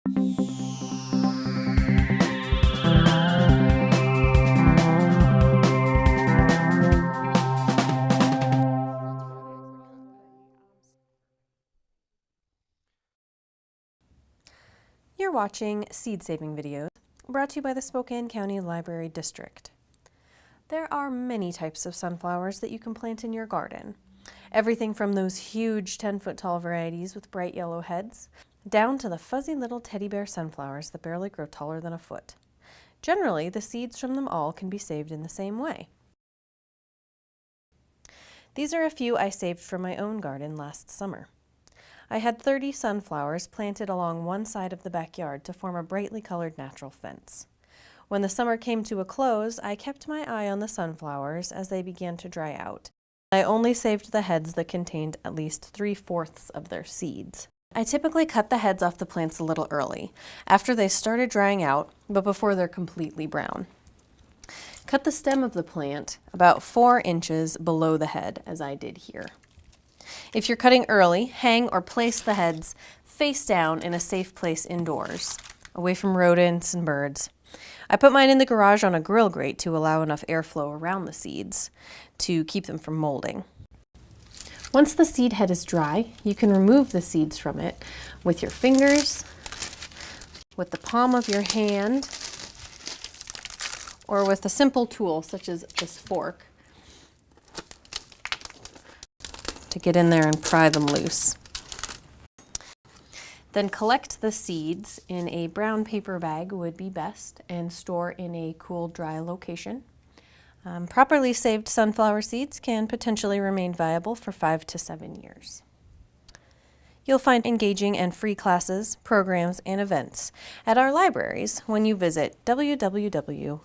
You're watching Seed Saving Videos, brought to you by the Spokane County Library District. There are many types of sunflowers that you can plant in your garden. Everything from those huge 10-foot tall varieties with bright yellow heads, down to the fuzzy little teddy bear sunflowers that barely grow taller than a foot. Generally, the seeds from them all can be saved in the same way. These are a few I saved from my own garden last summer. I had 30 sunflowers planted along one side of the backyard to form a brightly colored natural fence. When the summer came to a close, I kept my eye on the sunflowers as they began to dry out. I only saved the heads that contained at least 3/4 of their seeds. I typically cut the heads off the plants a little early, after they started drying out, but before they're completely brown. Cut the stem of the plant about 4 inches below the head, as I did here. If you're cutting early, hang or place the heads face down in a safe place indoors, away from rodents and birds. I put mine in the garage on a grill grate to allow enough airflow around the seeds to keep them from molding. Once the seed head is dry, you can remove the seeds from it with your fingers, with the palm of your hand, or with a simple tool such as this fork to get in there and pry them loose. Then collect the seeds in a brown paper bag would be best and store in a cool, dry location. Properly saved sunflower seeds can potentially remain viable for 5 to 7 years. You'll find engaging and free classes, programs, and events at our libraries when you visit www.scld.org.